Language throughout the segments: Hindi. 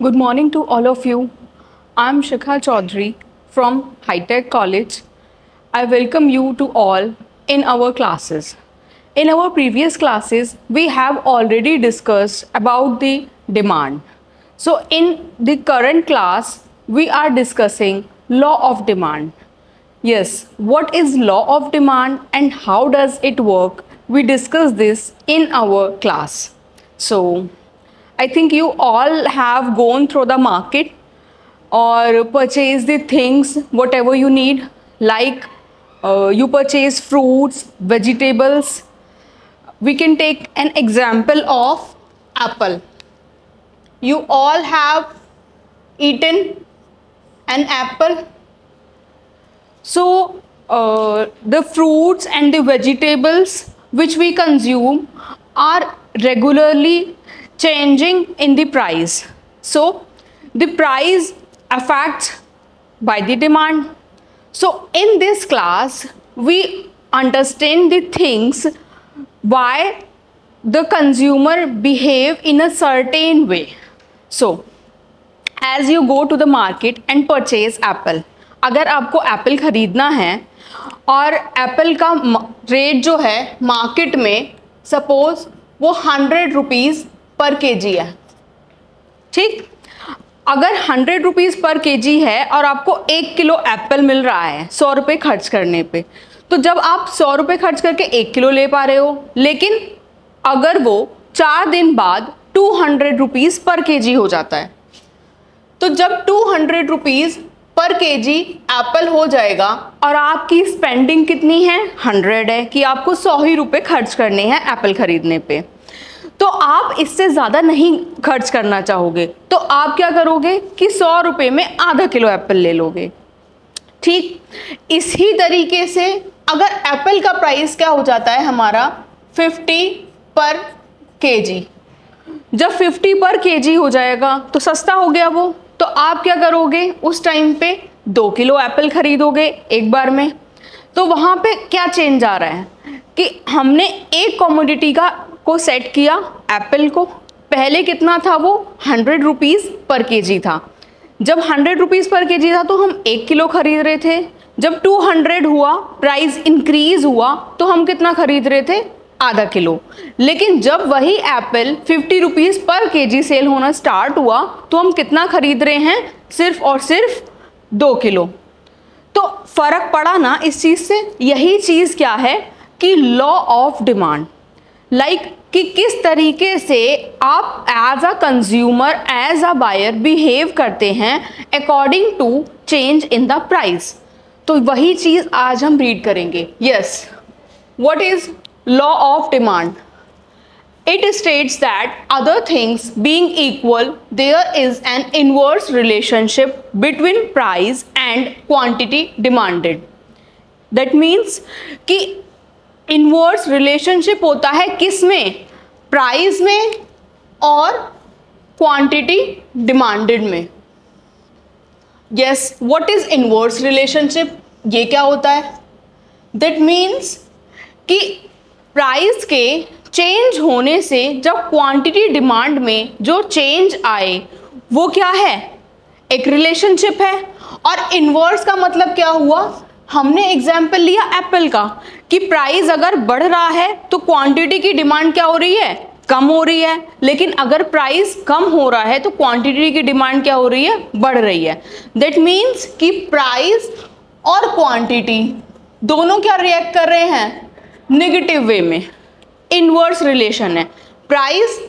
Good morning to all of you. I'm Shikha Chaudhary from High Tech College. I welcome you to all in our classes. In our previous classes, we have already discussed about the demand. So in the current class, we are discussing law of demand. Yes, what is law of demand and how does it work? We discuss this in our class. So I think you all have gone through the market or purchase the things whatever you need, like you purchase fruits, vegetables. We can take an example of apple. You all have eaten an apple. So the fruits and the vegetables which we consume are regularly changing in the price. So the price affects by the demand. So in this class we understand the things why the consumer behave in a certain way. So as you go to the market and purchase apple, अगर आपको एप्पल ख़रीदना है और एप्पल का रेट जो है मार्केट में सपोज वो 100 रुपीज़ पर केजी है, ठीक। अगर 100 रुपीज़ पर केजी है और आपको 1 किलो एप्पल मिल रहा है 100 रुपये खर्च करने पे, तो जब आप 100 रुपये खर्च करके 1 किलो ले पा रहे हो, लेकिन अगर वो 4 दिन बाद 200 रुपीज़ पर केजी हो जाता है, तो जब 200 रुपीज़ पर केजी एप्पल हो जाएगा और आपकी स्पेंडिंग कितनी है 100 है कि आपको 100 ही रुपये खर्च करने हैं एप्पल ख़रीदने पे, तो आप इससे ज़्यादा नहीं खर्च करना चाहोगे, तो आप क्या करोगे कि 100 रुपये में आधा किलो एप्पल ले लोगे, ठीक। इसी तरीके से अगर एप्पल का प्राइस क्या हो जाता है हमारा 50 पर केजी, जब 50 पर केजी हो जाएगा तो सस्ता हो गया वो, तो आप क्या करोगे उस टाइम पे 2 किलो एप्पल खरीदोगे एक बार में। तो वहाँ पे क्या चेंज आ रहा है कि हमने एक कमोडिटी को सेट किया, एप्पल को। पहले कितना था वो 100 रुपीज़ पर केजी था। जब 100 रुपीज़ पर केजी था तो हम 1 किलो खरीद रहे थे। जब 200 हुआ, प्राइस इंक्रीज़ हुआ, तो हम कितना खरीद रहे थे आधा किलो। लेकिन जब वही एप्पल 50 रुपीज़ पर केजी सेल होना स्टार्ट हुआ तो हम कितना खरीद रहे हैं, सिर्फ और सिर्फ 2 किलो। तो फ़र्क पड़ा ना इस चीज़ से। यही चीज़ क्या है कि लॉ ऑफ डिमांड, कि किस तरीके से आप as a consumer, as a buyer behave करते हैं according to change in the price. तो वही चीज़ आज हम रीड करेंगे। Yes, what is law of demand? It states that other things being equal, there is an inverse relationship between price and quantity demanded. That means कि inverse relationship होता है किस में, प्राइस में और क्वांटिटी डिमांडेड में। Yes, what is inverse relationship? ये क्या होता है? That means कि प्राइस के चेंज होने से जब क्वांटिटी डिमांड में जो चेंज आए वो क्या है, एक रिलेशनशिप है। और इन्वर्स का मतलब क्या हुआ, हमने एग्जाम्पल लिया एप्पल का कि प्राइस अगर बढ़ रहा है तो क्वांटिटी की डिमांड क्या हो रही है, कम हो रही है। लेकिन अगर प्राइस कम हो रहा है तो क्वांटिटी की डिमांड क्या हो रही है, बढ़ रही है। दैट मीन्स कि प्राइस और क्वांटिटी दोनों क्या रिएक्ट कर रहे हैं, नेगेटिव वे में। इनवर्स रिलेशन है, प्राइस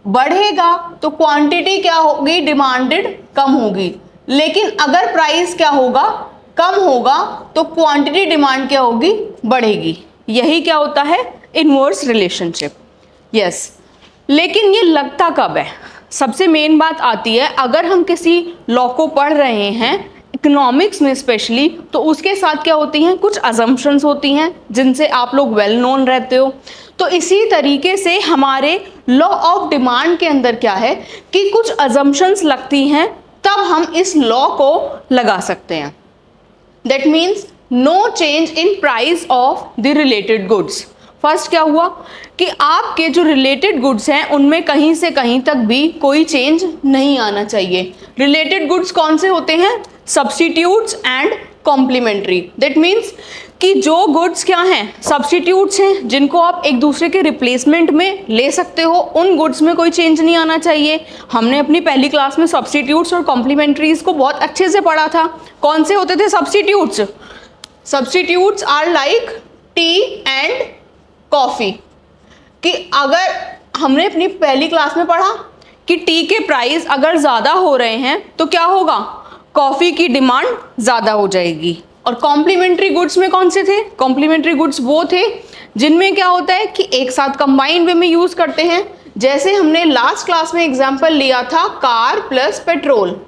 बढ़ेगा तो क्वांटिटी क्या होगी, डिमांडेड कम होगी। लेकिन अगर प्राइस क्या होगा, कम होगा, तो क्वांटिटी डिमांड क्या होगी, बढ़ेगी। यही क्या होता है, इनवर्स रिलेशनशिप। यस, लेकिन ये लगता कब है, सबसे मेन बात आती है अगर हम किसी लॉ को पढ़ रहे हैं इकोनॉमिक्स में स्पेशली, तो उसके साथ क्या होती हैं, कुछ अजम्पशंस होती हैं जिनसे आप लोग वेल नोन रहते हो। तो इसी तरीके से हमारे लॉ ऑफ डिमांड के अंदर क्या है कि कुछ अजम्पशंस लगती हैं, तब हम इस लॉ को लगा सकते हैं। That means no change in price of the related goods. First क्या हुआ कि आपके जो रिलेटेड गुड्स हैं उनमें कहीं से कहीं तक भी कोई चेंज नहीं आना चाहिए। रिलेटेड गुड्स कौन से होते हैं? Substitutes and complementary. That means कि जो गुड्स क्या हैं? सब्स्टिट्यूट्स हैं, जिनको आप एक दूसरे के रिप्लेसमेंट में ले सकते हो, उन गुड्स में कोई चेंज नहीं आना चाहिए। हमने अपनी पहली क्लास में सब्स्टिट्यूट्स और कॉम्प्लीमेंट्रीज को बहुत अच्छे से पढ़ा था। कौन से होते थे substitutes? Substitutes are like tea and coffee. कि अगर हमने अपनी पहली क्लास में पढ़ा कि टी के प्राइस अगर ज़्यादा हो रहे हैं तो क्या होगा? कॉफ़ी की डिमांड ज़्यादा हो जाएगी। और कॉम्प्लीमेंट्री गुड्स में कौन से थे? कॉम्प्लीमेंट्री गुड्स वो थे जिनमें क्या होता है कि एक साथ कंबाइंड वे में यूज़ करते हैं। जैसे हमने लास्ट क्लास में एग्जाम्पल लिया था कार प्लस पेट्रोल।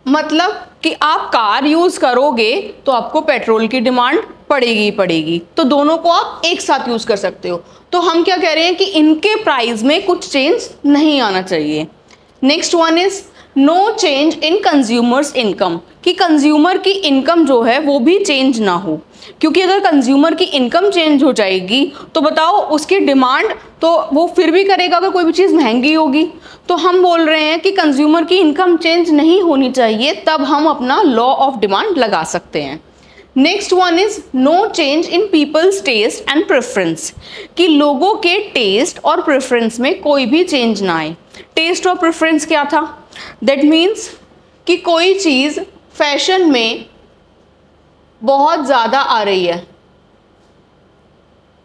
मतलब कि आप कार यूज़ करोगे तो आपको पेट्रोल की डिमांड पड़ेगी ही पड़ेगी, तो दोनों को आप एक साथ यूज़ कर सकते हो। तो हम क्या कह रहे हैं कि इनके प्राइस में कुछ चेंज नहीं आना चाहिए। Next one is no change in consumers income. कि कंज्यूमर की इनकम जो है वो भी चेंज ना हो, क्योंकि अगर कंज्यूमर की इनकम चेंज हो जाएगी तो बताओ उसकी डिमांड तो वो फिर भी करेगा अगर कोई भी चीज़ महंगी होगी। तो हम बोल रहे हैं कि कंज्यूमर की इनकम चेंज नहीं होनी चाहिए, तब हम अपना लॉ ऑफ डिमांड लगा सकते हैं। Next one is no change in people's taste and preference. कि लोगों के टेस्ट और प्रेफरेंस में कोई भी चेंज ना आए। टेस्ट और प्रेफरेंस क्या था? दैट मीन्स कि कोई चीज़ फैशन में बहुत ज़्यादा आ रही है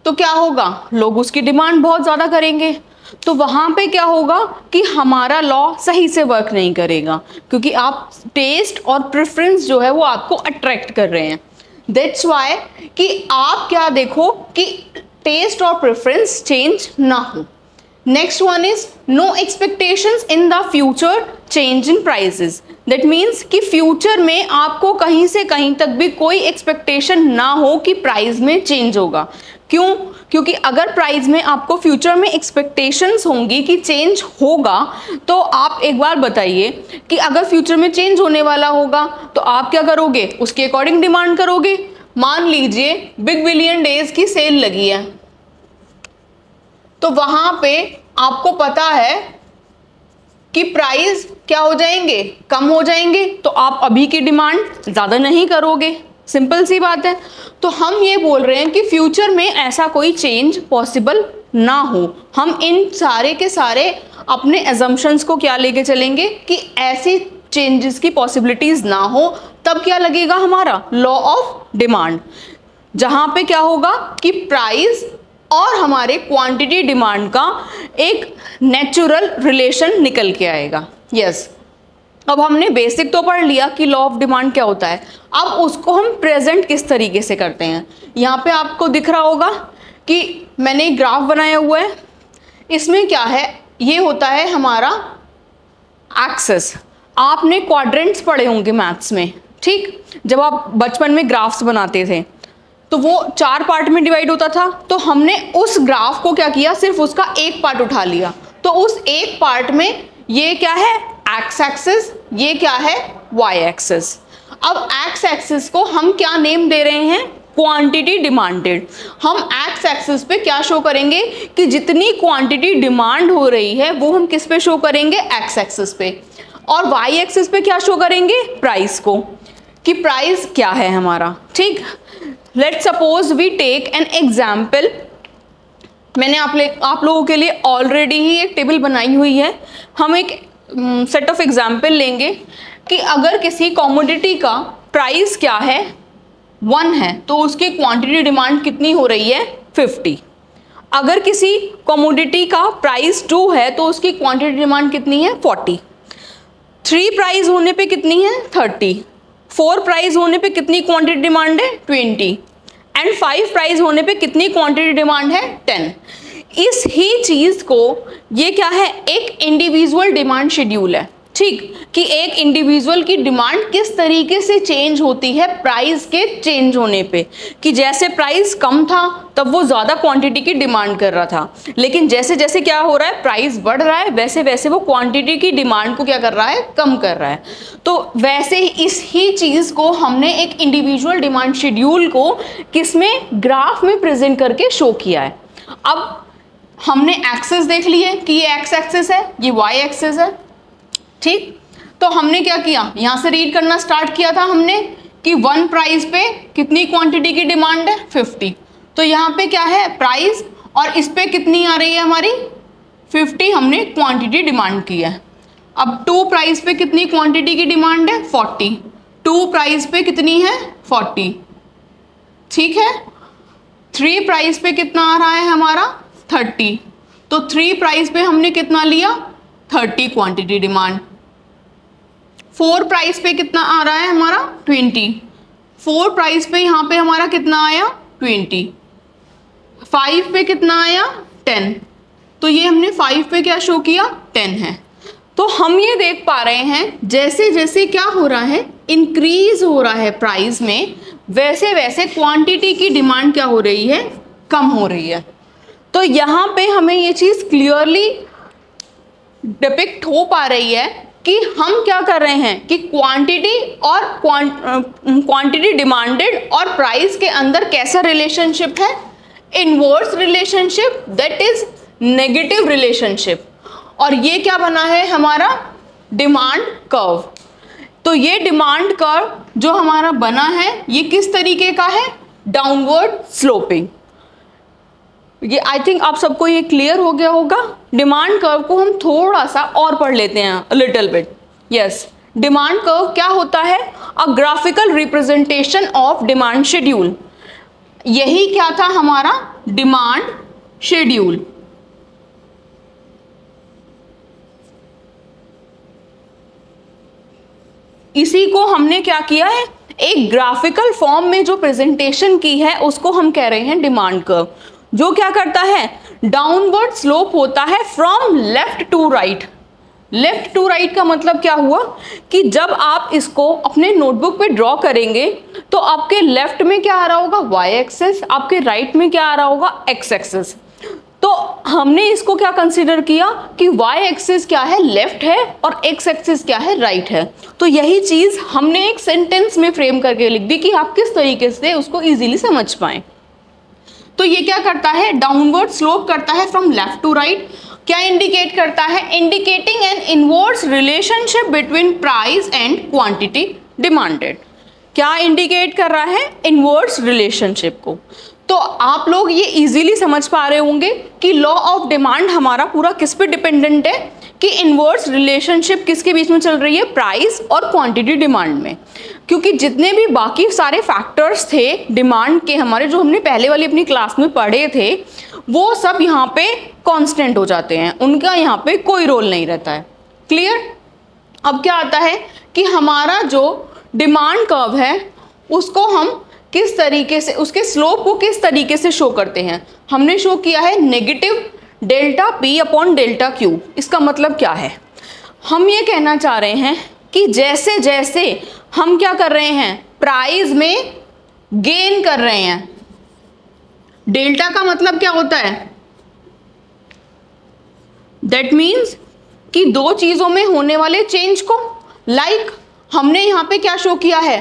तो क्या होगा? लोग उसकी डिमांड बहुत ज़्यादा करेंगे। तो वहाँ पे क्या होगा कि हमारा लॉ सही से वर्क नहीं करेगा, क्योंकि आप टेस्ट और प्रेफरेंस जो है वो आपको अट्रैक्ट कर रहे हैं। दैट्स वाई कि आप क्या देखो कि टेस्ट और प्रेफरेंस चेंज ना हो। Next one is no expectations in the future change in prices. That means कि फ्यूचर में आपको कहीं से कहीं तक भी कोई एक्सपेक्टेशन ना हो कि प्राइस में चेंज होगा। क्यों? क्योंकि अगर प्राइस में आपको फ्यूचर में एक्सपेक्टेशंस होंगी कि चेंज होगा, तो आप एक बार बताइए कि अगर फ्यूचर में चेंज होने वाला होगा तो आप क्या करोगे? उसके अकॉर्डिंग डिमांड करोगे। मान लीजिए बिग बिलियन डेज की सेल लगी है, तो वहाँ पे आपको पता है कि प्राइस क्या हो जाएंगे? कम हो जाएंगे, तो आप अभी की डिमांड ज़्यादा नहीं करोगे। सिंपल सी बात है। तो हम ये बोल रहे हैं कि फ्यूचर में ऐसा कोई चेंज पॉसिबल ना हो। हम इन सारे के सारे अपने एजम्पशंस को क्या लेके चलेंगे कि ऐसी चेंजेस की पॉसिबिलिटीज़ ना हो, तब क्या लगेगा हमारा लॉ ऑफ डिमांड, जहाँ पे क्या होगा कि प्राइस और हमारे क्वांटिटी डिमांड का एक नेचुरल रिलेशन निकल के आएगा। यस, अब हमने बेसिक तो पढ़ लिया कि लॉ ऑफ डिमांड क्या होता है। अब उसको हम प्रेजेंट किस तरीके से करते हैं। यहाँ पे आपको दिख रहा होगा कि मैंने एक ग्राफ बनाया हुआ है। इसमें क्या है? ये होता है हमारा एक्सेस। आपने क्वाड्रेंट्स पढ़े होंगे मैथ्स में, ठीक? जब आप बचपन में ग्राफ्स बनाते थे तो वो 4 पार्ट में डिवाइड होता था। तो हमने उस ग्राफ को क्या किया? सिर्फ उसका एक पार्ट उठा लिया। तो उस एक पार्ट में ये क्या है? एक्स एक्सिस, ये क्या है? Y axis. अब एक्स एक्सिस को हम क्या नेम दे रहे हैं? Quantity demanded. हम एक्स एक्सिस पे क्या शो करेंगे कि जितनी क्वांटिटी डिमांड हो रही है वो हम किस पे शो करेंगे? एक्स एक्सिस पे। और वाई एक्सिस पे क्या शो करेंगे? प्राइस को, कि प्राइस क्या है हमारा। ठीक, let's suppose we take an example. मैंने आप लोगों के लिए ऑलरेडी ही एक टेबल बनाई हुई है। हम एक सेट ऑफ एग्जाम्पल लेंगे कि अगर किसी कॉमोडिटी का प्राइस क्या है? 1 है, तो उसकी क्वांटिटी डिमांड कितनी हो रही है? 50। अगर किसी कॉमोडिटी का प्राइस 2 है तो उसकी क्वांटिटी डिमांड कितनी है? 40। 3 प्राइस होने पे कितनी है? 30। 4 प्राइस होने पे कितनी क्वांटिटी डिमांड है? 20। एंड 5 प्राइस होने पे कितनी क्वांटिटी डिमांड है? 10। इस ही चीज़ को, ये क्या है? एक इंडिविजुअल डिमांड शेड्यूल है। ठीक, कि एक इंडिविजुअल की डिमांड किस तरीके से चेंज होती है प्राइस के चेंज होने पे, कि जैसे प्राइस कम था तब वो ज़्यादा क्वांटिटी की डिमांड कर रहा था, लेकिन जैसे जैसे क्या हो रहा है, प्राइस बढ़ रहा है, वैसे वैसे वो क्वांटिटी की डिमांड को क्या कर रहा है, कम कर रहा है। तो वैसे ही इस ही चीज़ को हमने एक इंडिविजुअल डिमांड शेड्यूल को किसमें, ग्राफ में प्रेजेंट करके शो किया है। अब हमने एक्सेस देख लिए कि ये एक्स एक्सेस है, ये वाई एक्सेस है, ठीक। तो हमने क्या किया, यहां से रीड करना स्टार्ट किया था हमने कि वन प्राइस पे कितनी क्वांटिटी की डिमांड है, 50। तो यहाँ पे क्या है, प्राइस, और इस पे कितनी आ रही है हमारी, 50 हमने क्वांटिटी डिमांड की है। अब टू प्राइस पे कितनी क्वांटिटी की डिमांड है, 40। टू प्राइस पे कितनी है, 40, ठीक है। थ्री प्राइस पे कितना आ रहा है हमारा, 30। तो थ्री प्राइस पे हमने कितना लिया, 30 क्वांटिटी डिमांड। फोर प्राइस पे कितना आ रहा है हमारा, 20। फोर प्राइस पे यहाँ पे हमारा कितना आया, 20। 5 पे कितना आया, 10। तो ये हमने 5 पे क्या शो किया, 10 है। तो हम ये देख पा रहे हैं जैसे जैसे क्या हो रहा है, इंक्रीज हो रहा है प्राइस में, वैसे वैसे क्वांटिटी की डिमांड क्या हो रही है, कम हो रही है। तो यहाँ पे हमें ये चीज़ क्लियरली डिपिक्ट हो पा रही है कि हम क्या कर रहे हैं कि क्वांटिटी और क्वांटिटी डिमांडेड और प्राइस के अंदर कैसा रिलेशनशिप है, inverse relationship, that is negative relationship. और ये क्या बना है हमारा, डिमांड कर्व। तो ये डिमांड कर्व जो हमारा बना है ये किस तरीके का है, डाउनवर्ड स्लोपिंग। ये आई थिंक आप सबको ये क्लियर हो गया होगा। डिमांड कर्व को हम थोड़ा सा और पढ़ लेते हैं, little bit. Yes, demand curve क्या होता है, अ graphical representation of demand schedule. यही क्या था हमारा, डिमांड शेड्यूल। इसी को हमने क्या किया है, एक ग्राफिकल फॉर्म में जो प्रेजेंटेशन की है उसको हम कह रहे हैं डिमांड कर्व, जो क्या करता है, डाउनवर्ड स्लोप होता है from left to right. Left to right का मतलब क्या हुआ कि जब आप इसको अपने नोटबुक पे ड्रॉ करेंगे तो आपके लेफ्ट में क्या आ रहा होगा, वाई एक्सेस, आपके राइट में क्या आ रहा होगा, एक्स एक्सेस। तो हमने इसको क्या कंसीडर किया कि वाई एक्सिस क्या है, लेफ्ट है, और एक्स एक्सिस क्या है, राइट है। तो यही चीज हमने एक सेंटेंस में फ्रेम करके लिख दी कि आप किस तरीके से उसको इजीली समझ पाएं। तो ये क्या करता है, डाउनवर्ड स्लोप करता है फ्रॉम लेफ्ट टू राइट। क्या इंडिकेट करता है, indicating N inverse relationship between price and quantity demanded. क्या इंडिकेट कर रहा है, इनवर्स रिलेशनशिप को। तो आप लोग ये इजीली समझ पा रहे होंगे कि लॉ ऑफ डिमांड हमारा पूरा किस पे डिपेंडेंट है, कि इनवर्स रिलेशनशिप किसके बीच में चल रही है, प्राइस और क्वांटिटी डिमांड में। क्योंकि जितने भी बाकी सारे फैक्टर्स थे डिमांड के हमारे, जो हमने पहले वाली अपनी क्लास में पढ़े थे, वो सब यहाँ पे कांस्टेंट हो जाते हैं, उनका यहाँ पे कोई रोल नहीं रहता है। क्लियर। अब क्या आता है कि हमारा जो डिमांड कर्व है उसको हम किस तरीके से, उसके स्लोप को किस तरीके से शो करते हैं। हमने शो किया है negative delta P upon delta Q. इसका मतलब क्या है, हम ये कहना चाह रहे हैं कि जैसे जैसे हम क्या कर रहे हैं, प्राइस में गेन कर रहे हैं। डेल्टा का मतलब क्या होता है, दैट मीन्स कि दो चीजों में होने वाले चेंज को, लाइक हमने यहाँ पे क्या शो किया है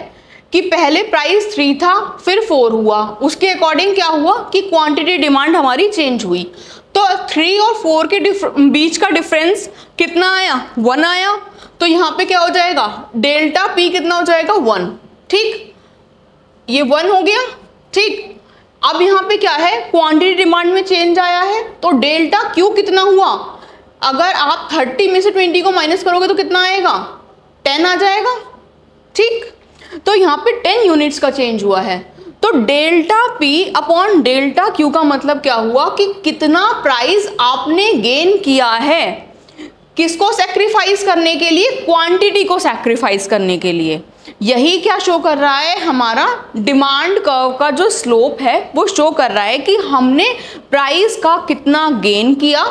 कि पहले प्राइस 3 था फिर 4 हुआ, उसके अकॉर्डिंग क्या हुआ कि क्वांटिटी डिमांड हमारी चेंज हुई। तो 3 और 4 के बीच का डिफरेंस कितना आया, 1 आया। तो यहाँ पे क्या हो जाएगा, डेल्टा पी कितना हो जाएगा, 1। ठीक, ये 1 हो गया। ठीक, अब यहाँ पे क्या है, क्वांटिटी डिमांड में चेंज आया है, तो डेल्टा क्यू कितना हुआ, अगर आप 30 में से 20 को माइनस करोगे तो कितना आएगा, 10 आ जाएगा। ठीक, तो यहाँ पे 10 यूनिट्स का चेंज हुआ है। तो delta P upon delta Q का मतलब क्या हुआ कि कितना प्राइस आपने गेन किया है, किसको सैक्रिफाइस करने के लिए, क्वांटिटी को सैक्रिफाइस करने के लिए। यही क्या शो कर रहा है, हमारा डिमांड कर्व का जो स्लोप है वो शो कर रहा है कि हमने प्राइस का कितना गेन किया,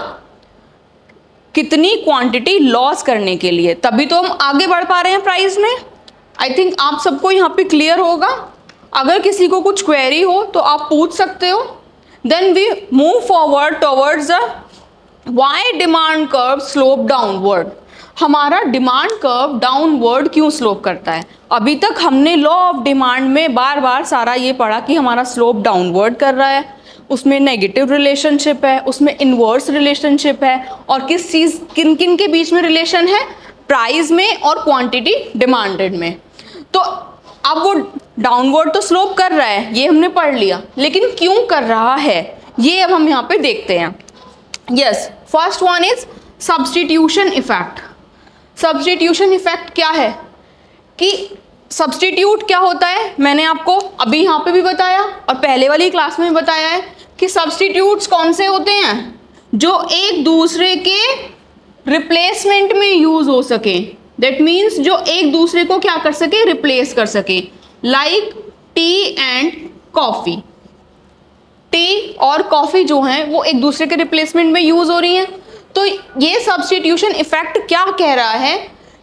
कितनी क्वांटिटी लॉस करने के लिए, तभी तो हम आगे बढ़ पा रहे हैं प्राइस में। आई थिंक आप सबको यहाँ पे क्लियर होगा। अगर किसी को कुछ क्वेरी हो तो आप पूछ सकते हो। Then we move forward towards the why demand curve slope downward. हमारा डिमांड कर्व डाउनवर्ड क्यों स्लोप करता है? अभी तक हमने लॉ ऑफ डिमांड में बार बार सारा ये पढ़ा कि हमारा स्लोप डाउनवर्ड कर रहा है, उसमें नेगेटिव रिलेशनशिप है, उसमें इन्वर्स रिलेशनशिप है, और किस चीज़ किन किन के बीच में रिलेशन है? प्राइस में और क्वांटिटी डिमांडेड में। तो अब वो डाउनवर्ड तो स्लोप कर रहा है, ये हमने पढ़ लिया, लेकिन क्यों कर रहा है ये अब हम यहाँ पे देखते हैं। Yes, first one is substitution effect. Substitution effect क्या है कि सब्स्टिट्यूट क्या होता है, मैंने आपको अभी यहाँ पे भी बताया और पहले वाली क्लास में भी बताया है कि सब्स्टिट्यूट्स कौन से होते हैं जो एक दूसरे के रिप्लेसमेंट में यूज हो सके। दैट मीन्स जो एक दूसरे को क्या कर सके? रिप्लेस कर सके। Like tea and coffee. T और कॉफी जो हैं वो एक दूसरे के रिप्लेसमेंट में यूज हो रही हैं। तो ये सब्स्टिट्यूशन इफेक्ट क्या कह रहा है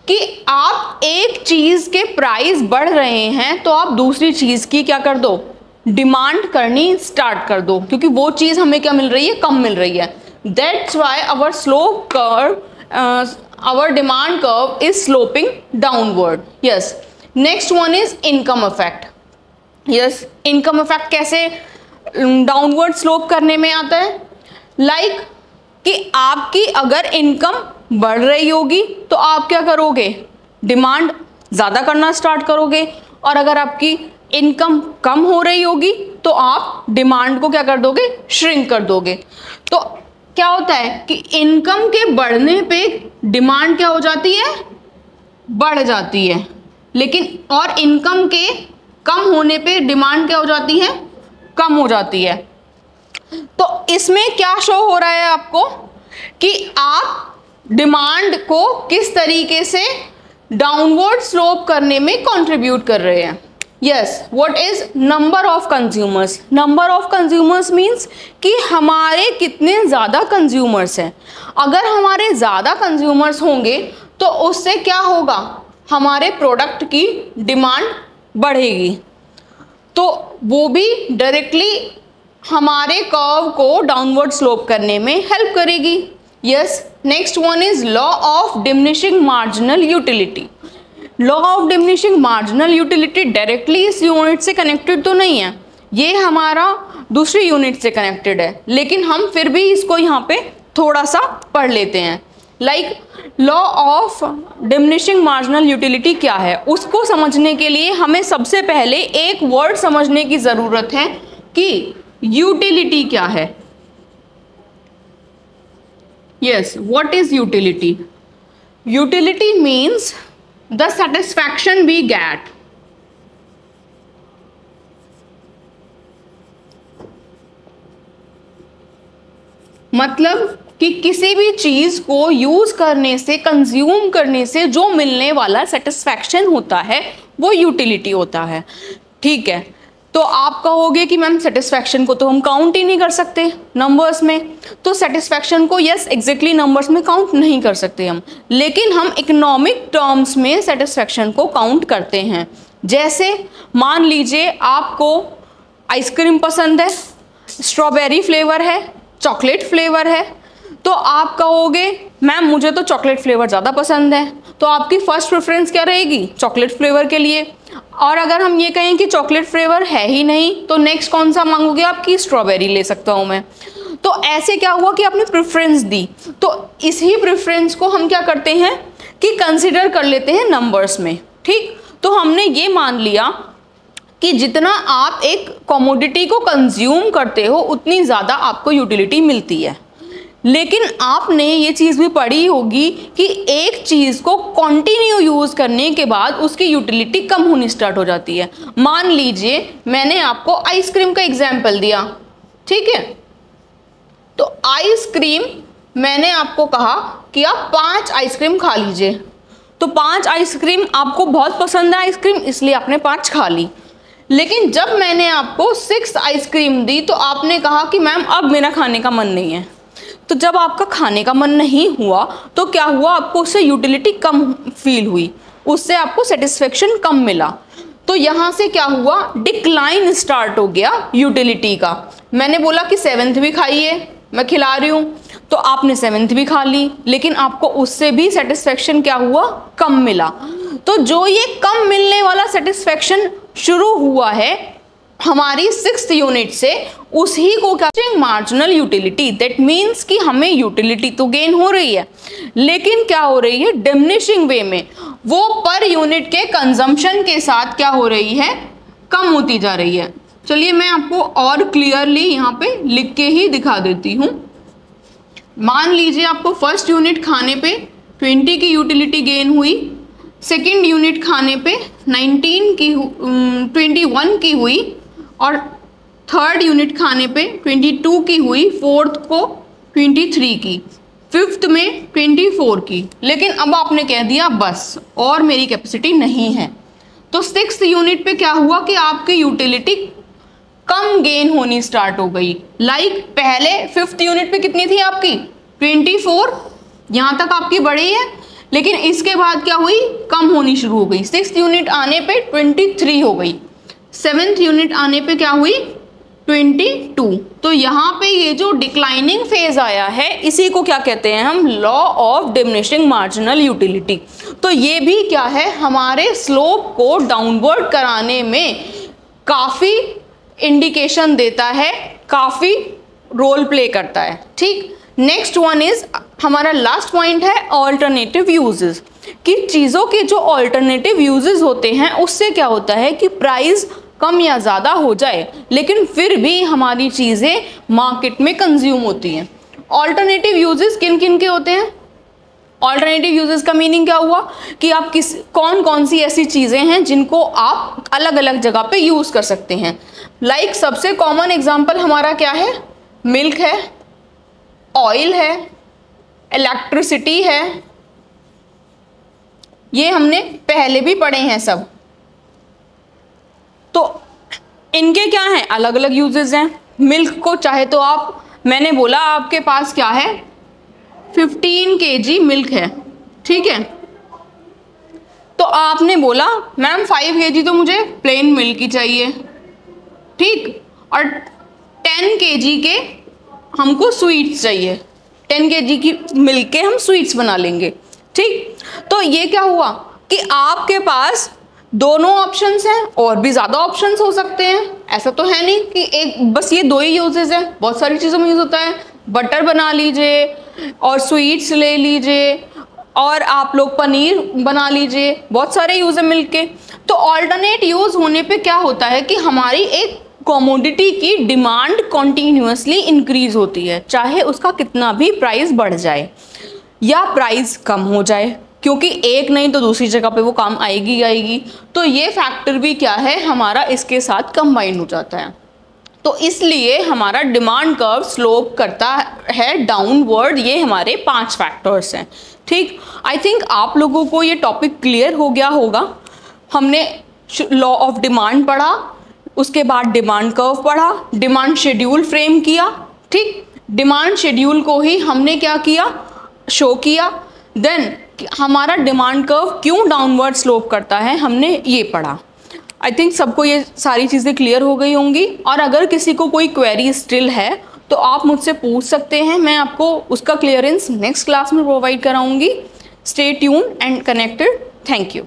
कि आप एक चीज के प्राइस बढ़ रहे हैं तो आप दूसरी चीज की क्या कर दो? डिमांड करनी स्टार्ट कर दो, क्योंकि वो चीज हमें क्या मिल रही है? कम मिल रही है। That's why our slope curve, our demand curve is sloping downward. Yes, next one is income effect. Yes, income effect कैसे downward slope करने में आता है? Like कि आपकी अगर इनकम बढ़ रही होगी तो आप क्या करोगे? डिमांड ज़्यादा करना स्टार्ट करोगे, और अगर आपकी इनकम कम हो रही होगी तो आप डिमांड को क्या कर दोगे? श्रिंक कर दोगे। तो क्या होता है कि इनकम के बढ़ने पे डिमांड क्या हो जाती है? बढ़ जाती है, लेकिन और इनकम के कम होने पे डिमांड क्या हो जाती है? कम हो जाती है। तो इसमें क्या शो हो रहा है आपको कि आप डिमांड को किस तरीके से डाउनवर्ड स्लोप करने में कंट्रीब्यूट कर रहे हैं। Yes, what is number of consumers? Number of consumers means कि हमारे कितने ज़्यादा कंज्यूमर्स हैं। अगर हमारे ज़्यादा कंज्यूमर्स होंगे तो उससे क्या होगा? हमारे प्रोडक्ट की डिमांड बढ़ेगी, तो वो भी डायरेक्टली हमारे कर्व को डाउनवर्ड स्लोप करने में हेल्प करेगी। Yes, next one is law of diminishing marginal utility. Law of diminishing marginal utility directly इस यूनिट से कनेक्टेड तो नहीं है, ये हमारा दूसरी यूनिट से कनेक्टेड है, लेकिन हम फिर भी इसको यहाँ पे थोड़ा सा पढ़ लेते हैं। Like law of diminishing marginal utility क्या है, उसको समझने के लिए हमें सबसे पहले एक वर्ड समझने की ज़रूरत है कि यूटिलिटी क्या है। Yes, what is utility? Utility means the satisfaction we get. मतलब कि किसी भी चीज को यूज करने से, कंज्यूम करने से जो मिलने वाला सेटिस्फैक्शन होता है वो यूटिलिटी होता है। ठीक है, तो आप कहोगे कि मैम सेटिस्फैक्शन को तो हम काउंट ही नहीं कर सकते नंबर्स में, तो सेटिस्फैक्शन को यस एग्जैक्टली नंबर्स में काउंट नहीं कर सकते हम, लेकिन हम इकोनॉमिक टर्म्स में सेटिस्फैक्शन को काउंट करते हैं। जैसे मान लीजिए आपको आइसक्रीम पसंद है, स्ट्रॉबेरी फ्लेवर है, चॉकलेट फ्लेवर है, तो आप कहोगे मैम मुझे तो चॉकलेट फ्लेवर ज़्यादा पसंद है, तो आपकी फर्स्ट प्रेफरेंस क्या रहेगी? चॉकलेट फ्लेवर के लिए। और अगर हम ये कहें कि चॉकलेट फ्लेवर है ही नहीं तो नेक्स्ट कौन सा मांगोगे? आपकी स्ट्रॉबेरी ले सकता हूँ मैं। तो ऐसे क्या हुआ कि आपने प्रेफरेंस दी, तो इसी प्रेफरेंस को हम क्या करते हैं कि कंसिडर कर लेते हैं नंबर्स में। ठीक, तो हमने ये मान लिया कि जितना आप एक कमोडिटी को कंज्यूम करते हो उतनी ज़्यादा आपको यूटिलिटी मिलती है। लेकिन आपने ये चीज़ भी पढ़ी होगी कि एक चीज़ को कंटिन्यू यूज़ करने के बाद उसकी यूटिलिटी कम होनी स्टार्ट हो जाती है। मान लीजिए मैंने आपको आइसक्रीम का एग्जाम्पल दिया, ठीक है, तो आइसक्रीम मैंने आपको कहा कि आप 5 आइसक्रीम खा लीजिए, तो 5 आइसक्रीम आपको बहुत पसंद है आइसक्रीम, इसलिए आपने 5 खा ली। लेकिन जब मैंने आपको 6 आइसक्रीम दी तो आपने कहा कि मैम अब मेरा खाने का मन नहीं है, तो जब आपका खाने का मन नहीं हुआ तो क्या हुआ, आपको उससे यूटिलिटी कम फील हुई, उससे आपको सेटिस्फेक्शन कम मिला। तो यहाँ से क्या हुआ, डिक्लाइन स्टार्ट हो गया यूटिलिटी का। मैंने बोला कि 7th भी खाइए, मैं खिला रही हूँ, तो आपने 7th भी खा ली, लेकिन आपको उससे भी सेटिस्फेक्शन क्या हुआ, कम मिला। तो जो ये कम मिलने वाला सेटिस्फेक्शन शुरू हुआ है हमारी 6th यूनिट से, उसी को क्या मार्जिनल यूटिलिटी, दैट मीन्स कि हमें यूटिलिटी तो गेन हो रही है, लेकिन क्या हो रही है, डिमिनिशिंग वे में, वो पर यूनिट के कंजम्पशन के साथ क्या हो रही है, कम होती जा रही है। चलिए मैं आपको और क्लियरली यहाँ पे लिख के ही दिखा देती हूँ। मान लीजिए आपको फर्स्ट यूनिट खाने पे 20 की यूटिलिटी गेन हुई, सेकेंड यूनिट खाने पे 21 की हुई, और थर्ड यूनिट खाने पे 22 की हुई, फोर्थ को 23 की, फिफ्थ में 24 की। लेकिन अब आपने कह दिया बस और मेरी कैपेसिटी नहीं है, तो 6th यूनिट पे क्या हुआ कि आपकी यूटिलिटी कम गेन होनी स्टार्ट हो गई। लाइक पहले 5th यूनिट पे कितनी थी आपकी, 24, यहाँ तक आपकी बढ़ी है, लेकिन इसके बाद क्या हुई, कम होनी शुरू हो गई। 6th यूनिट आने पे 23 हो गई, 7th यूनिट आने पे क्या हुई, 22। तो यहाँ पे ये जो डिक्लाइनिंग फेज आया है, इसी को क्या कहते हैं हम, law of diminishing marginal utility. तो ये भी क्या है, हमारे स्लोप को डाउनवर्ड कराने में काफ़ी इंडिकेशन देता है, काफ़ी रोल प्ले करता है। ठीक, नेक्स्ट वन इज हमारा लास्ट पॉइंट है ऑल्टरनेटिव यूजेस, कि चीज़ों के जो ऑल्टरनेटिव यूजेस होते हैं उससे क्या होता है कि प्राइस कम या ज़्यादा हो जाए, लेकिन फिर भी हमारी चीज़ें मार्केट में कंज्यूम होती हैं। ऑल्टरनेटिव यूजेस किन किन के होते हैं, ऑल्टरनेटिव यूजेस का मीनिंग क्या हुआ कि आप कौन कौन सी ऐसी चीज़ें हैं जिनको आप अलग अलग जगह पे यूज़ कर सकते हैं। लाइक सबसे कॉमन एग्जांपल हमारा क्या है, मिल्क है, ऑयल है, इलेक्ट्रिसिटी है, ये हमने पहले भी पढ़े हैं सब। तो इनके क्या हैं, अलग अलग यूजेस हैं। मिल्क को चाहे तो आप, मैंने बोला आपके पास क्या है, 15 kg मिल्क है, ठीक है, तो आपने बोला मैम 5 kg तो मुझे प्लेन मिल्क ही चाहिए, ठीक, और 10 kg के हमको स्वीट्स चाहिए, 10 kg की मिल्क के हम स्वीट्स बना लेंगे, ठीक। तो ये क्या हुआ कि आपके पास दोनों ऑप्शंस हैं, और भी ज़्यादा ऑप्शंस हो सकते हैं, ऐसा तो है नहीं कि एक बस ये दो ही यूजेस हैं, बहुत सारी चीज़ों में यूज़ होता है। बटर बना लीजिए और स्वीट्स ले लीजिए, और आप लोग पनीर बना लीजिए, बहुत सारे यूज़ हैं मिल्क के। तो ऑल्टरनेट यूज़ होने पे क्या होता है कि हमारी एक कमोडिटी की डिमांड कॉन्टीन्यूसली इंक्रीज होती है, चाहे उसका कितना भी प्राइस बढ़ जाए या प्राइस कम हो जाए, क्योंकि एक नहीं तो दूसरी जगह पे वो काम आएगी आएगी। तो ये फैक्टर भी क्या है, हमारा इसके साथ कंबाइन हो जाता है। तो इसलिए हमारा डिमांड कर्व स्लोप करता है डाउनवर्ड। ये हमारे 5 फैक्टर्स हैं, ठीक। आई थिंक आप लोगों को ये टॉपिक क्लियर हो गया होगा। हमने लॉ ऑफ डिमांड पढ़ा, उसके बाद डिमांड कर्व पढ़ा, डिमांड शेड्यूल फ्रेम किया, ठीक। डिमांड शेड्यूल को ही हमने क्या किया, शो किया। देन हमारा डिमांड कर्व क्यों डाउनवर्ड स्लोप करता है, हमने ये पढ़ा। आई थिंक सबको ये सारी चीज़ें क्लियर हो गई होंगी। और अगर किसी को कोई क्वेरी स्टिल है तो आप मुझसे पूछ सकते हैं, मैं आपको उसका क्लियरेंस नेक्स्ट क्लास में प्रोवाइड कराऊंगी। Stay tuned and connected. Thank you.